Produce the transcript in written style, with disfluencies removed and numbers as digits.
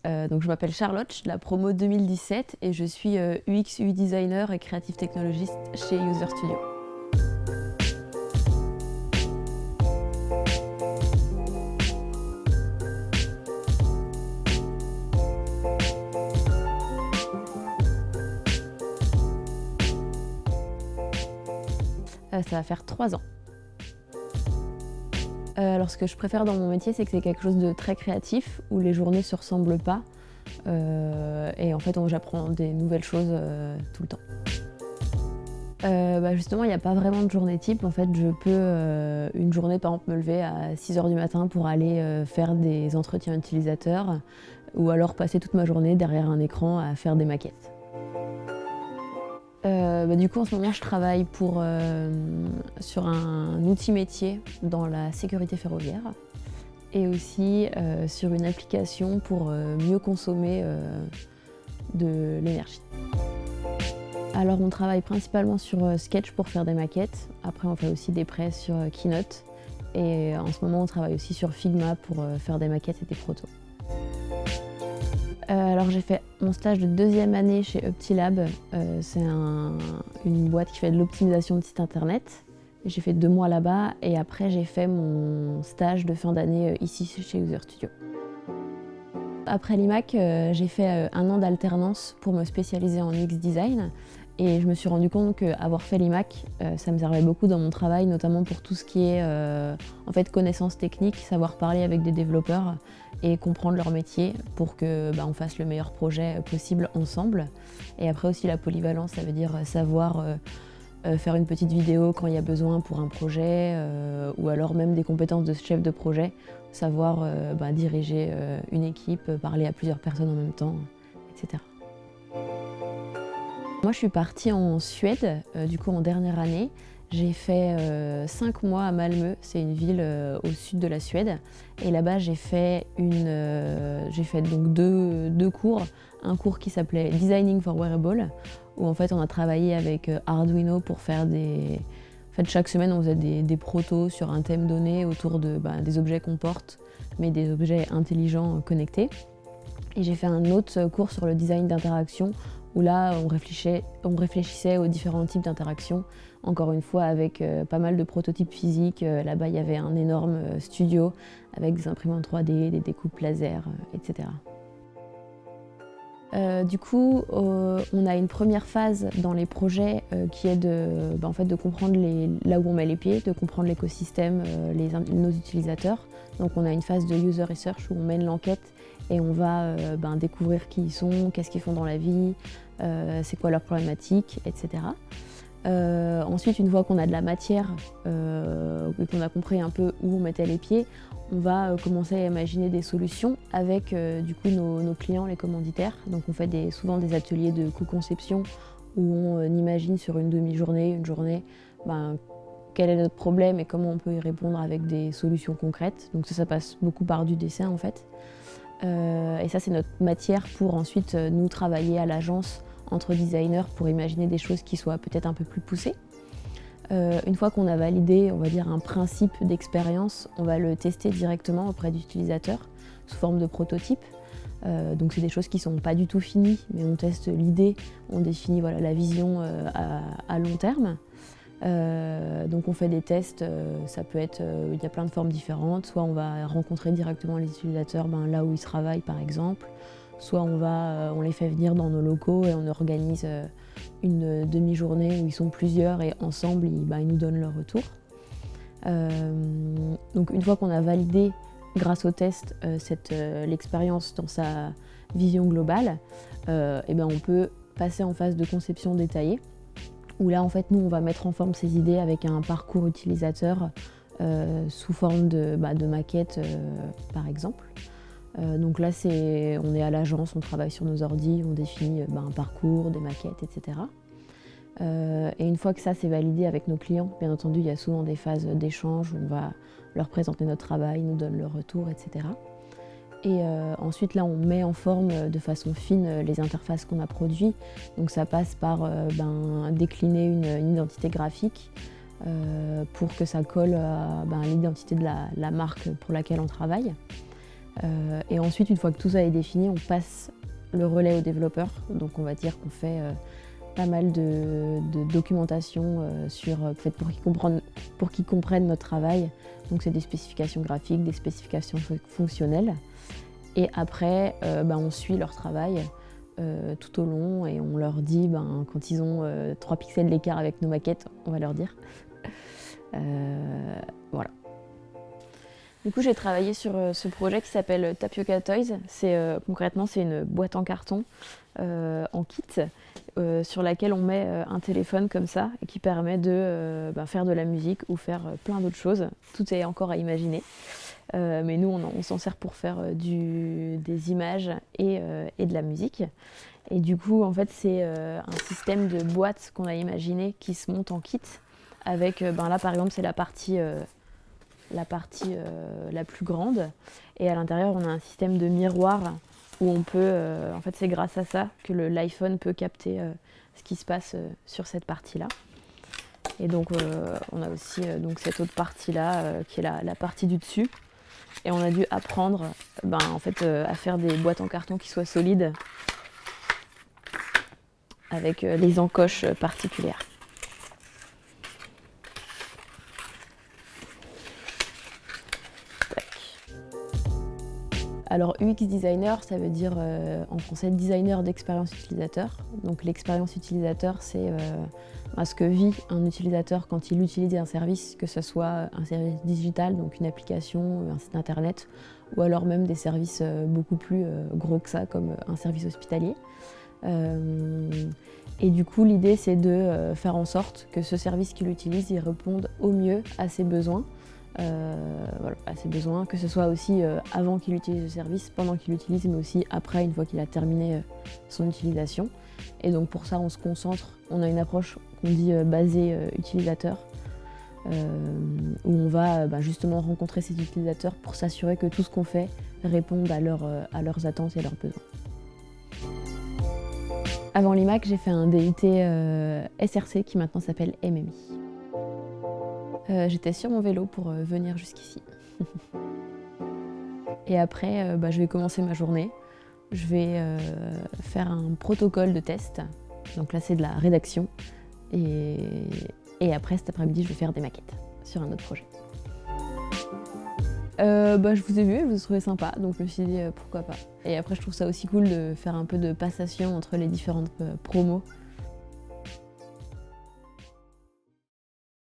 Donc je m'appelle Charlotte, je suis de la promo 2017 et je suis UX, UI designer et creative technologist chez User Studio. Ça va faire 3 ans. Alors ce que je préfère dans mon métier, c'est que c'est quelque chose de très créatif, où les journées ne se ressemblent pas. Et en fait, j'apprends des nouvelles choses tout le temps. Justement, il n'y a pas vraiment de journée type. En fait, je peux, une journée, par exemple, me lever à 6 h du matin pour aller faire des entretiens utilisateurs, ou alors passer toute ma journée derrière un écran à faire des maquettes. Du coup, en ce moment, je travaille sur un outil métier dans la sécurité ferroviaire et aussi sur une application pour mieux consommer de l'énergie. Alors, on travaille principalement sur Sketch pour faire des maquettes. Après, on fait aussi des prêts sur Keynote. Et en ce moment, on travaille aussi sur Figma pour faire des maquettes et des protos. Alors j'ai fait mon stage de 2e année chez Uptilab. C'est une boîte qui fait de l'optimisation de sites internet. J'ai fait 2 mois là-bas et après j'ai fait mon stage de fin d'année ici chez User Studio. Après l'IMAC, j'ai fait 1 an d'alternance pour me spécialiser en UX design et je me suis rendu compte qu'avoir fait l'IMAC, ça me servait beaucoup dans mon travail, notamment pour tout ce qui est en fait, connaissances techniques, savoir parler avec des développeurs et comprendre leur métier pour qu'on fasse le meilleur projet possible ensemble. Et après aussi la polyvalence, ça veut dire savoir faire une petite vidéo quand il y a besoin pour un projet, ou alors même des compétences de chef de projet, savoir diriger une équipe, parler à plusieurs personnes en même temps, etc. Moi je suis partie en Suède, du coup en dernière année. J'ai fait 5 mois à Malmö, c'est une ville au sud de la Suède. Et là-bas j'ai fait donc deux cours. Un cours qui s'appelait Designing for Wearable, où en fait on a travaillé avec Arduino pour faire En fait, chaque semaine on faisait des protos sur un thème donné autour des objets qu'on porte, mais des objets intelligents connectés. Et j'ai fait un autre cours sur le design d'interaction, où là on réfléchissait aux différents types d'interactions, encore une fois avec pas mal de prototypes physiques. Là-bas il y avait un énorme studio avec des imprimantes 3D, des découpes laser, etc. Du coup, on a une première phase dans les projets qui est de comprendre là où on met les pieds, de comprendre l'écosystème, nos utilisateurs. Donc on a une phase de user research où on mène l'enquête et on va découvrir qui ils sont, qu'est-ce qu'ils font dans la vie, c'est quoi leurs problématiques, etc. Ensuite, une fois qu'on a de la matière et qu'on a compris un peu où on mettait les pieds, on va commencer à imaginer des solutions avec du coup nos clients, les commanditaires. Donc on fait souvent des ateliers de co-conception où on imagine sur une demi-journée, une journée, quel est notre problème et comment on peut y répondre avec des solutions concrètes. Donc ça passe beaucoup par du dessin en fait. Et ça c'est notre matière pour ensuite nous travailler à l'agence entre designers pour imaginer des choses qui soient peut-être un peu plus poussées. Une fois qu'on a validé, on va dire, un principe d'expérience, on va le tester directement auprès d'utilisateurs sous forme de prototype. Donc c'est des choses qui ne sont pas du tout finies, mais on teste l'idée, on définit la vision à long terme. Donc on fait des tests, ça peut être, il y a plein de formes différentes. Soit on va rencontrer directement les utilisateurs là où ils travaillent par exemple, soit on les fait venir dans nos locaux et on organise une demi-journée où ils sont plusieurs et ensemble ils nous donnent leur retour. Donc une fois qu'on a validé grâce au test l'expérience dans sa vision globale, on peut passer en phase de conception détaillée, où là en fait nous on va mettre en forme ces idées avec un parcours utilisateur sous forme de maquettes par exemple. Donc là on est à l'agence, on travaille sur nos ordis, on définit un parcours, des maquettes, etc. Et une fois que ça c'est validé avec nos clients, bien entendu il y a souvent des phases d'échange où on va leur présenter notre travail, ils nous donnent leur retour, etc. Et ensuite là on met en forme de façon fine les interfaces qu'on a produites. Donc ça passe par décliner une identité graphique pour que ça colle à l'identité de la marque pour laquelle on travaille. Et ensuite, une fois que tout ça est défini, on passe le relais aux développeurs. Donc on va dire qu'on fait pas mal de documentation pour qu'ils comprennent notre travail. Donc c'est des spécifications graphiques, des spécifications fonctionnelles. Et après, on suit leur travail tout au long et on leur dit, quand ils ont 3 pixels d'écart avec nos maquettes, on va leur dire. Voilà. Du coup, j'ai travaillé sur ce projet qui s'appelle Tapioca Toys. Concrètement, c'est une boîte en carton en kit sur laquelle on met un téléphone comme ça et qui permet de faire de la musique ou faire plein d'autres choses. Tout est encore à imaginer. Mais nous, on s'en sert pour faire des images et de la musique. Et du coup, en fait, c'est un système de boîtes qu'on a imaginé qui se monte en kit. Avec, là par exemple, c'est la partie la plus grande. Et à l'intérieur, on a un système de miroir où on peut, en fait, c'est grâce à ça que l'iPhone peut capter ce qui se passe sur cette partie-là. Et donc, on a aussi cette autre partie-là qui est la partie du dessus. Et on a dû apprendre à faire des boîtes en carton qui soient solides avec les encoches particulières. Alors UX designer, ça veut dire en français designer d'expérience utilisateur. Donc l'expérience utilisateur, c'est ce que vit un utilisateur quand il utilise un service, que ce soit un service digital, donc une application, un site internet, ou alors même des services beaucoup plus gros que ça, comme un service hospitalier. Et du coup, l'idée, c'est de faire en sorte que ce service qu'il utilise, il réponde au mieux à ses besoins. À ses besoins, que ce soit aussi avant qu'il utilise le service, pendant qu'il l'utilise, mais aussi après, une fois qu'il a terminé son utilisation. Et donc pour ça, on se concentre, on a une approche qu'on dit basée utilisateur, où on va justement rencontrer ces utilisateurs pour s'assurer que tout ce qu'on fait réponde à leurs attentes et à leurs besoins. Avant l'IMAC, j'ai fait un DUT SRC qui maintenant s'appelle MMI. J'étais sur mon vélo pour venir jusqu'ici. Et après, je vais commencer ma journée. Je vais faire un protocole de test. Donc là, c'est de la rédaction. Et après, cet après-midi, je vais faire des maquettes sur un autre projet. Je vous ai vu, je vous ai trouvé sympa, donc je me suis dit pourquoi pas. Et après, je trouve ça aussi cool de faire un peu de passation entre les différentes promos.